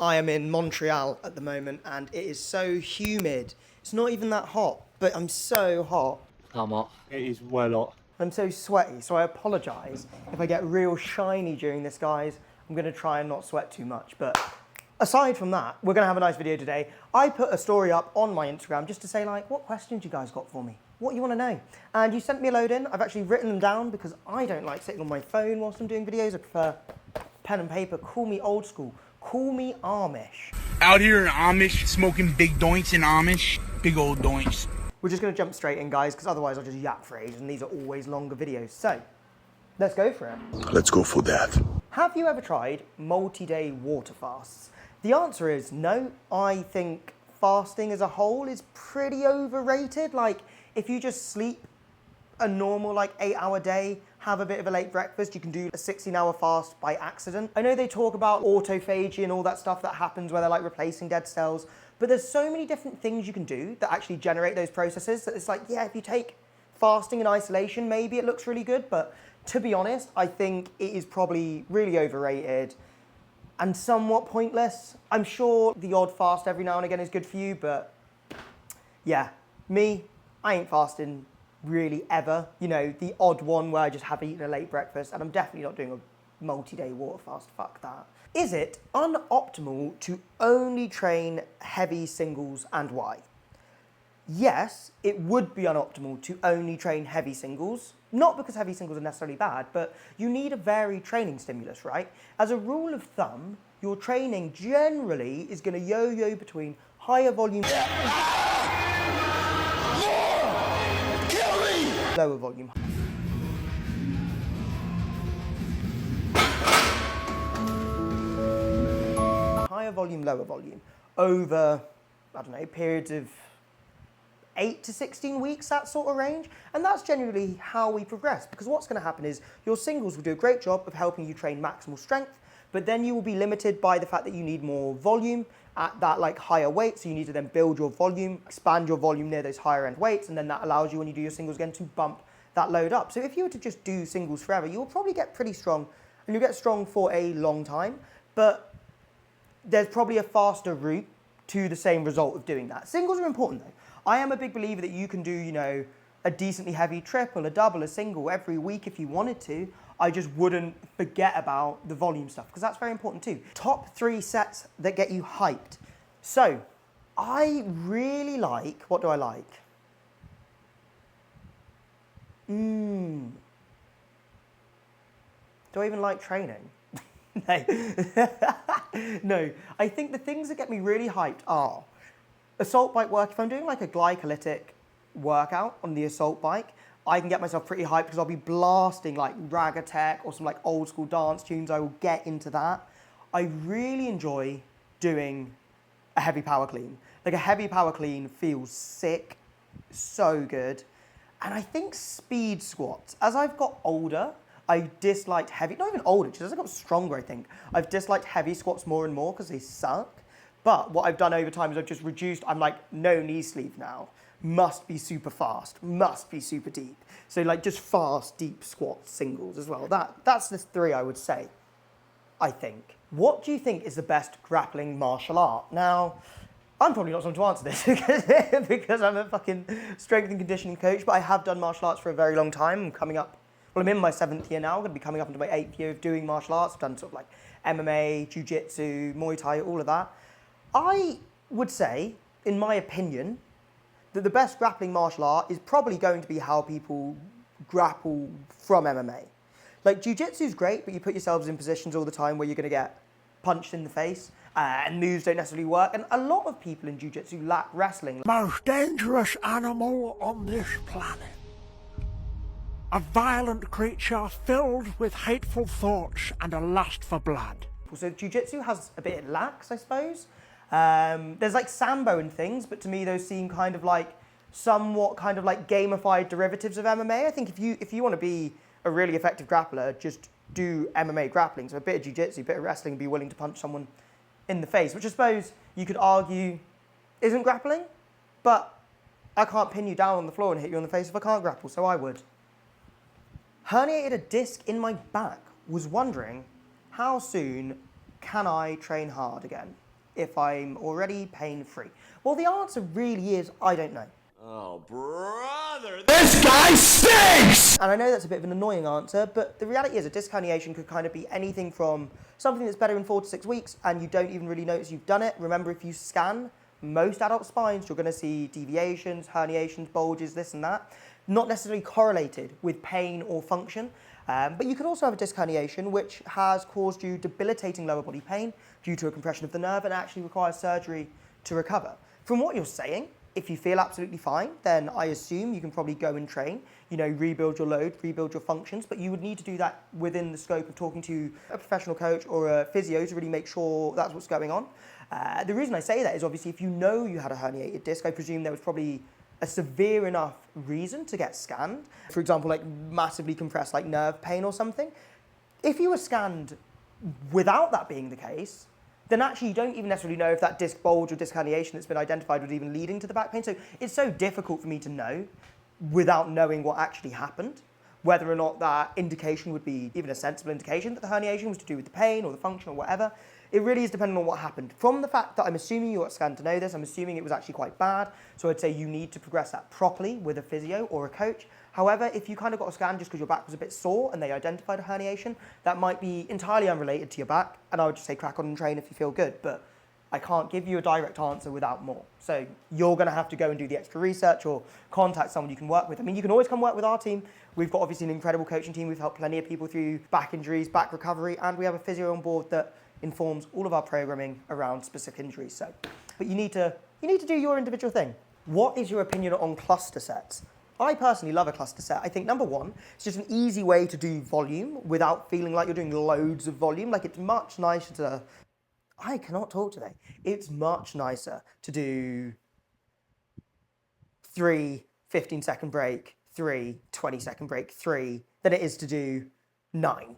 I am in Montreal at the moment and it is so humid. It's not even that hot, but I'm so hot. I'm hot. It is well hot. I'm so sweaty, so I apologise if I get real shiny during this, guys. I'm going to try and not sweat too much, but aside from that, we're going to have a nice video today. I put a story up on my Instagram just to say, like, what questions you guys got for me? What you want to know? And you sent me a load in. I've actually written them down because I don't like sitting on my phone whilst I'm doing videos. I prefer pen and paper. Call me old school. Call me Amish. Out here in Amish, smoking big doinks in Amish. Big old doinks. We're just going to jump straight in, guys, because otherwise I'll just yap for ages, and these are always longer videos. So, let's go for it. Let's go for that. Have you ever tried multi-day water fasts? The answer is no. I think fasting as a whole is pretty overrated. Like, if you just sleep a normal, 8-hour day, have a bit of a late breakfast, you can do a 16-hour fast by accident. I know they talk about autophagy and all that stuff that happens where they're replacing dead cells, but there's so many different things you can do that actually generate those processes that it's yeah, if you take fasting in isolation, maybe it looks really good, but to be honest, I think it is probably really overrated and somewhat pointless. I'm sure the odd fast every now and again is good for you, but yeah, I ain't fasting really ever. You know, the odd one where I just have eaten a late breakfast, and I'm definitely not doing a multi-day water fast, fuck that. Is it unoptimal to only train heavy singles, and why? Yes, it would be unoptimal to only train heavy singles, not because heavy singles are necessarily bad, but you need a varied training stimulus, right? As a rule of thumb, your training generally is going to yo-yo between higher volume, lower volume. Higher volume, lower volume, over, I don't know, periods of 8 to 16 weeks, that sort of range. And that's generally how we progress, because what's going to happen is your singles will do a great job of helping you train maximal strength, but then you will be limited by the fact that you need more volume at that higher weight, so you need to then build your volume, expand your volume near those higher end weights, and then that allows you, when you do your singles again, to bump that load up. So if you were to just do singles forever, you'll probably get pretty strong, and you'll get strong for a long time, but there's probably a faster route to the same result of doing that. Singles are important though. I am a big believer that you can do, you know, a decently heavy triple, a double, a single every week if you wanted to. I just wouldn't forget about the volume stuff, because that's very important too. Top 3 sets that get you hyped. So, I really like, what do I like? Do I even like training? No. No, I think the things that get me really hyped are assault bike work. If I'm doing a glycolytic workout on the assault bike, I can get myself pretty hyped because I'll be blasting Rag Attack or some old school dance tunes. I will get into that. I really enjoy doing a heavy power clean. A heavy power clean feels sick, so good. And I think speed squats, as I've got older, I disliked heavy, not even older, just as I got stronger, I think. I've disliked heavy squats more and more because they suck. But what I've done over time is I've just reduced, I'm no knee sleeve now. Must be super fast, must be super deep. So just fast, deep squats, singles as well. That's the 3 I would say, I think. What do you think is the best grappling martial art? Now, I'm probably not someone to answer this because I'm a fucking strength and conditioning coach, but I have done martial arts for a very long time. I'm in my 7th year now. I'm going to be coming up into my 8th year of doing martial arts. I've done sort of MMA, jiu-jitsu, Muay Thai, all of that. I would say, in my opinion, that the best grappling martial art is probably going to be how people grapple from MMA. Jiu-jitsu is great, but you put yourselves in positions all the time where you're going to get punched in the face, and moves don't necessarily work. And a lot of people in jiu-jitsu lack wrestling. Most dangerous animal on this planet. A violent creature filled with hateful thoughts and a lust for blood. So jiu-jitsu has a bit it lacks, I suppose. There's Sambo and things, but to me those seem somewhat gamified derivatives of MMA. I think if you want to be a really effective grappler, just do MMA grappling. So a bit of jiu-jitsu, a bit of wrestling, be willing to punch someone in the face, which I suppose you could argue isn't grappling, but I can't pin you down on the floor and hit you in the face if I can't grapple, so I would. Herniated a disc in my back. Was wondering, how soon can I train hard again? if I'm already pain-free? Well, the answer really is, I don't know. Oh, brother, this guy stinks! And I know that's a bit of an annoying answer, but the reality is a disc herniation could kind of be anything from something that's better in 4 to 6 weeks and you don't even really notice you've done it. Remember, if you scan most adult spines, you're going to see deviations, herniations, bulges, this and that, not necessarily correlated with pain or function. But you could also have a disc herniation which has caused you debilitating lower body pain due to a compression of the nerve and actually requires surgery to recover. From what you're saying, if you feel absolutely fine, then I assume you can probably go and train, rebuild your load, rebuild your functions, but you would need to do that within the scope of talking to a professional coach or a physio to really make sure that's what's going on. The reason I say that is obviously if you know you had a herniated disc, I presume there was probably a severe enough reason to get scanned. For example, like massively compressed like nerve pain or something. If you were scanned without that being the case, then actually you don't even necessarily know if that disc bulge or disc herniation that's been identified was even leading to the back pain. So it's so difficult for me to know without knowing what actually happened, whether or not that indication would be even a sensible indication that the herniation was to do with the pain or the function or whatever. It really is dependent on what happened. From the fact that I'm assuming you got scanned to know this, I'm assuming it was actually quite bad. So I'd say you need to progress that properly with a physio or a coach. However, if you kind of got a scan just because your back was a bit sore and they identified a herniation, that might be entirely unrelated to your back. And I would just say crack on and train if you feel good. But I can't give you a direct answer without more. So you're going to have to go and do the extra research or contact someone you can work with. I mean, you can always come work with our team. We've got obviously an incredible coaching team. We've helped plenty of people through back injuries, back recovery, and we have a physio on board that informs all of our programming around specific injuries. So, but you need to do your individual thing. What is your opinion on cluster sets? I personally love a cluster set. I think number one, it's just an easy way to do volume without feeling like you're doing loads of volume. Like it's much nicer to, I cannot talk today. It's much nicer to do 3 15-second break, 3 20-second break, 3, than it is to do 9.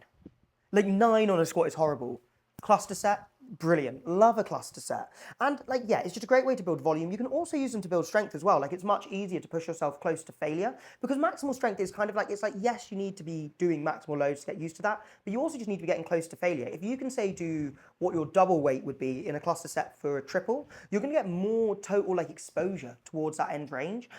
Like 9 on a squat is horrible. Cluster set, brilliant. Love a cluster set. And it's just a great way to build volume. You can also use them to build strength as well. Like it's much easier to push yourself close to failure because maximal strength is kind of like, yes, you need to be doing maximal loads to get used to that, but you also just need to be getting close to failure. If you can say do what your double weight would be in a cluster set for a triple, you're going to get more total exposure towards that end range.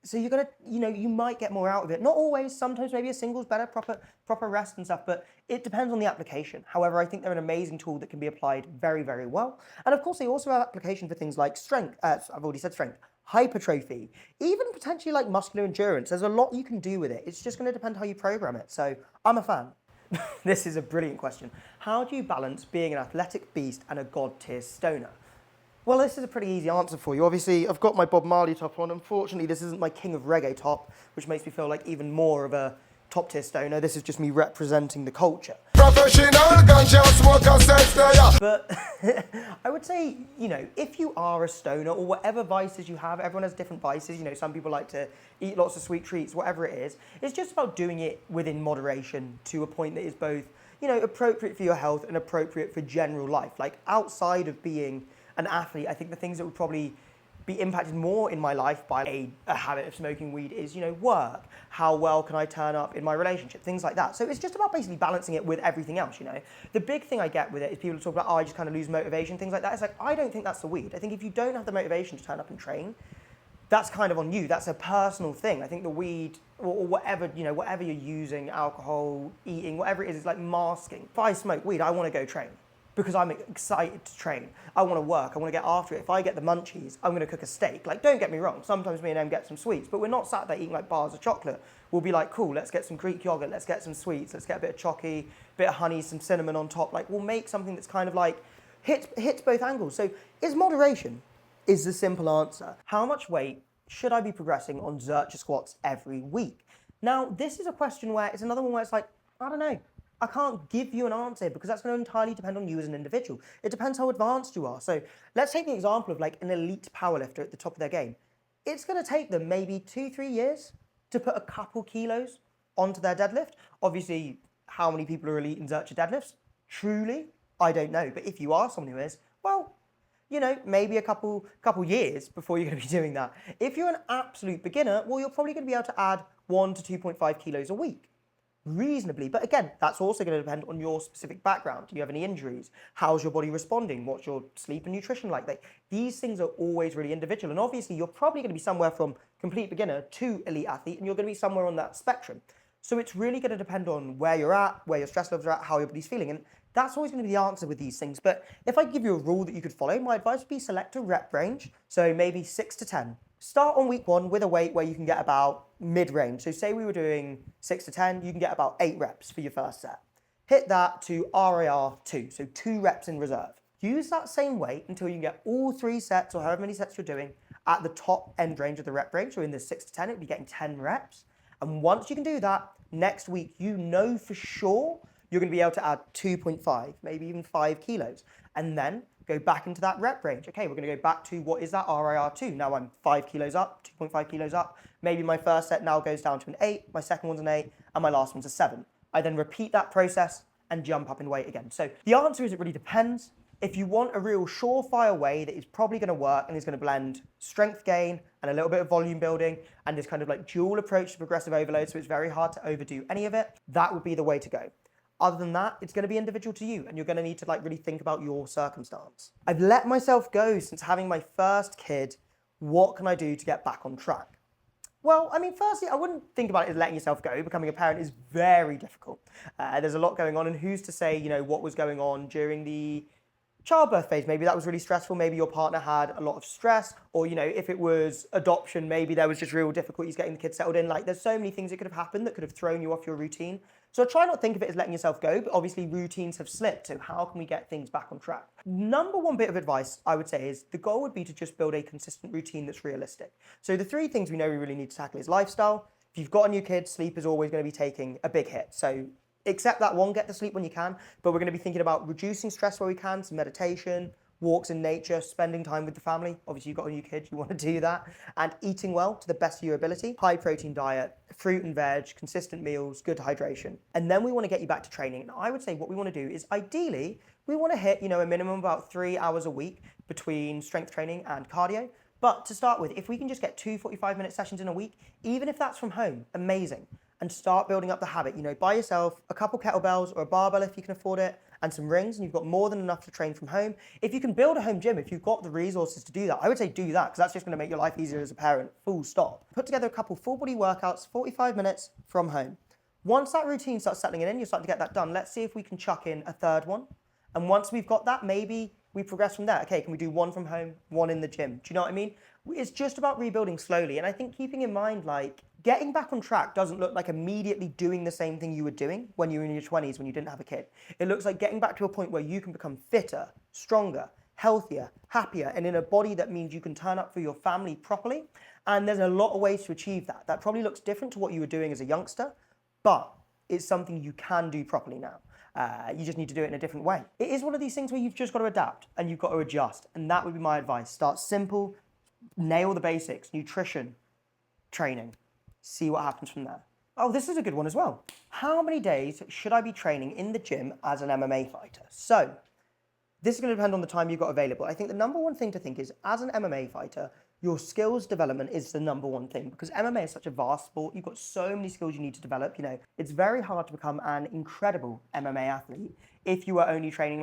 So you're gonna, you might get more out of it. Not always, sometimes maybe a single's better, proper rest and stuff, but it depends on the application. However, I think they're an amazing tool that can be applied very, very well. And of course, they also have application for things like strength, I've already said strength, hypertrophy, even potentially like muscular endurance. There's a lot you can do with it. It's just gonna depend how you program it. So I'm a fan. This is a brilliant question. How do you balance being an athletic beast and a god tier stoner? Well, this is a pretty easy answer for you. Obviously, I've got my Bob Marley top on. Unfortunately, this isn't my King of Reggae top, which makes me feel like even more of a top-tier stoner. This is just me representing the culture. Professional ganja smoker says there. But I would say, if you are a stoner or whatever vices you have, everyone has different vices. Some people like to eat lots of sweet treats, whatever it is. It's just about doing it within moderation to a point that is both, appropriate for your health and appropriate for general life. Like outside of being an athlete, I think the things that would probably be impacted more in my life by a habit of smoking weed is, work. How well can I turn up in my relationship? Things like that. So it's just about basically balancing it with everything else, The big thing I get with it is people talk about, I just kind of lose motivation, things like that. It's like, I don't think that's the weed. I think if you don't have the motivation to turn up and train, that's kind of on you. That's a personal thing. I think the weed or whatever, whatever you're using, alcohol, eating, whatever it is like masking. If I smoke weed, I want to go train, because I'm excited to train. I want to work, I want to get after it. If I get the munchies, I'm going to cook a steak. Don't get me wrong, sometimes me and Em get some sweets, but we're not sat there eating bars of chocolate. We'll be like, cool, let's get some Greek yogurt, let's get some sweets, let's get a bit of chocky, bit of honey, some cinnamon on top. We'll make something that's kind of hits both angles. So is moderation is the simple answer. How much weight should I be progressing on Zercher squats every week? Now, this is a question where it's another one where it's I don't know. I can't give you an answer because that's going to entirely depend on you as an individual. It depends how advanced you are. So let's take the example of an elite powerlifter at the top of their game. It's going to take them maybe 2-3 years to put a couple kilos onto their deadlift. Obviously, how many people are elite in Zercher deadlifts? Truly, I don't know. But if you are someone who is, well, maybe a couple years before you're going to be doing that. If you're an absolute beginner, well, you're probably going to be able to add 1 to 2.5 kilos a week. reasonably. But again, that's also going to depend on your specific background. Do you have any injuries? How's your body responding? What's your sleep and nutrition like? These things are always really individual. And obviously, you're probably going to be somewhere from complete beginner to elite athlete, and you're going to be somewhere on that spectrum. So it's really going to depend on where you're at, where your stress levels are at, how your body's feeling. And that's always going to be the answer with these things. But if I give you a rule that you could follow, my advice would be select a rep range. So maybe 6 to 10. Start on week 1 with a weight where you can get about mid-range. So say we were doing 6 to 10, you can get about 8 reps for your first set. Hit that to RAR 2, so 2 reps in reserve. Use that same weight until you can get all 3 sets or however many sets you're doing at the top end range of the rep range. So in the 6 to 10, it'd be getting 10 reps. And once you can do that, next week, you know for sure you're going to be able to add 2.5, maybe even 5 kilos. And then go back into that rep range. Okay, we're going to go back to what is that RIR2. Now I'm 5 kilos up, 2.5 kilos up. Maybe my first set now goes down to an 8, my second one's an 8, and my last one's a 7. I then repeat that process and jump up in weight again. So the answer is it really depends. If you want a real surefire way that is probably going to work and is going to blend strength gain and a little bit of volume building and this kind of like dual approach to progressive overload, so it's very hard to overdo any of it, that would be the way to go. Other than that, it's going to be individual to you and you're going to need to like really think about your circumstance. I've let myself go since having my first kid. What can I do to get back on track? Well, I mean, firstly, I wouldn't think about it as letting yourself go. Becoming a parent is very difficult. There's a lot going on, and who's to say, what was going on during the childbirth phase? Maybe that was really stressful. Maybe your partner had a lot of stress, or if it was adoption, maybe there was just real difficulties getting the kids settled in. Like, there's so many things that could have happened that could have thrown you off your routine. So try not to think of it as letting yourself go, but obviously routines have slipped. So how can we get things back on track? Number one bit of advice I would say is the goal would be to just build a consistent routine that's realistic. So the 3 things we know we really need to tackle is lifestyle. If you've got a new kid, sleep is always going to be taking a big hit. So accept that one, get to sleep when you can, but we're going to be thinking about reducing stress where we can, some meditation, walks in nature, spending time with the family. Obviously, you've got a new kid, you want to do that. And eating well to the best of your ability. High protein diet, fruit and veg, consistent meals, good hydration. And then we want to get you back to training. And I would say what we want to do is ideally, we want to hit, a minimum of about 3 hours a week between strength training and cardio. But to start with, if we can just get 2 45-minute sessions in a week, even if that's from home, amazing. And start building up the habit. Buy yourself a couple kettlebells or a barbell if you can afford it, and some rings, and you've got more than enough to train from home. If you can build a home gym, if you've got the resources to do that, I would say do that, because that's just going to make your life easier as a parent, full stop. Put together a couple full body workouts, 45 minutes from home. Once that routine starts settling in, you start to get that done. Let's see if we can chuck in a third one. And once we've got that, maybe we progress from there. Okay, can we do 1 from home, 1 in the gym? Do you know what I mean? It's just about rebuilding slowly. And I think keeping in mind, getting back on track doesn't look like immediately doing the same thing you were doing when you were in your 20s, when you didn't have a kid. It looks like getting back to a point where you can become fitter, stronger, healthier, happier, and in a body that means you can turn up for your family properly. And there's a lot of ways to achieve that. That probably looks different to what you were doing as a youngster, but it's something you can do properly now. You just need to do it in a different way. It is one of these things where you've just got to adapt and you've got to adjust. And that would be my advice. Start simple, nail the basics, nutrition, training. See what happens from there. Oh, this is a good one as well. How many days should I be training in the gym as an MMA fighter? So this is going to depend on the time you've got available. I think the number one thing to think is, as an MMA fighter, your skills development is the number one thing, because MMA is such a vast sport. You've got so many skills you need to develop. It's very hard to become an incredible MMA athlete if you are only training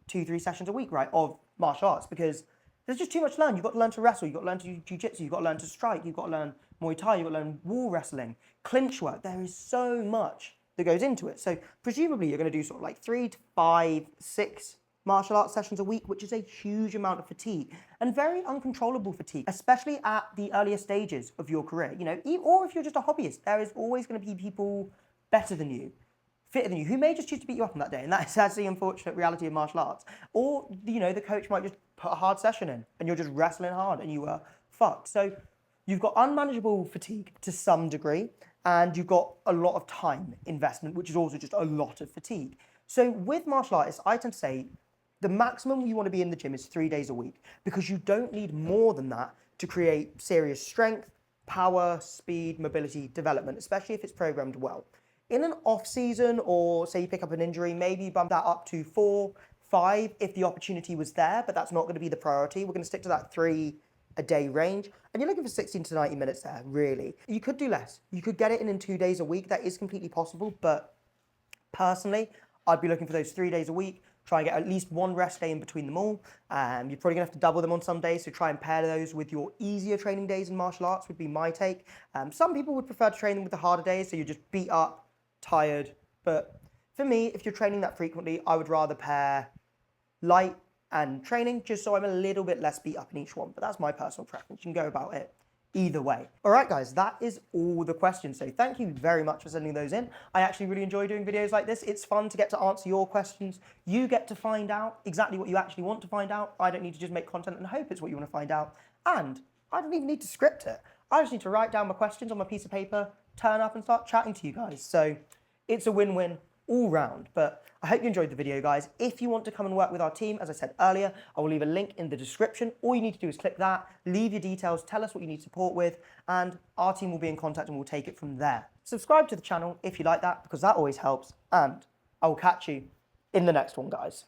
2-3 sessions a week, right, of martial arts, because there's just too much to learn. You've got to learn to wrestle, you've got to learn to do jiu-jitsu, you've got to learn to strike, you've got to learn Muay Thai, you've got to learn wall wrestling, clinch work. There is so much that goes into it. So presumably you're going to do sort of 3 to 5, 6 martial arts sessions a week, which is a huge amount of fatigue and very uncontrollable fatigue, especially at the earlier stages of your career. Or if you're just a hobbyist, there is always going to be people better than you, fitter than you, who may just choose to beat you up on that day. And that's the unfortunate reality of martial arts. Or, the coach might just put a hard session in and you're just wrestling hard and you are fucked. So you've got unmanageable fatigue to some degree, and you've got a lot of time investment, which is also just a lot of fatigue. So with martial artists, I tend to say the maximum you want to be in the gym is 3 days a week, because you don't need more than that to create serious strength, power, speed, mobility, development, especially if it's programmed well. In an off season, or say you pick up an injury, maybe bump that up to 4, 5 if the opportunity was there, but that's not going to be the priority. We're going to stick to that 3 a day range, and you're looking for 16 to 90 minutes there, really. You could do less. You could get it in 2 days a week. That is completely possible, but personally, I'd be looking for those 3 days a week. Try and get at least one rest day in between them all. You're probably gonna have to double them on some days, so try and pair those with your easier training days in martial arts would be my take. Some people would prefer to train them with the harder days, so you're just beat up, tired. But for me, if you're training that frequently, I would rather pair light and training, just so I'm a little bit less beat up in each one. But that's my personal preference. You can go about it either way. All right, guys, that is all the questions. So thank you very much for sending those in. I actually really enjoy doing videos like this. It's fun to get to answer your questions. You get to find out exactly what you actually want to find out. I don't need to just make content and hope it's what you want to find out. And I don't even need to script it. I just need to write down my questions on my piece of paper, turn up and start chatting to you guys. So it's a win-win all round. But I hope you enjoyed the video, guys. If you want to come and work with our team, as I said earlier, I will leave a link in the description. All you need to do is click that, leave your details, tell us what you need support with, and our team will be in contact and we'll take it from there. Subscribe to the channel if you like that, because that always helps, and I will catch you in the next one, guys.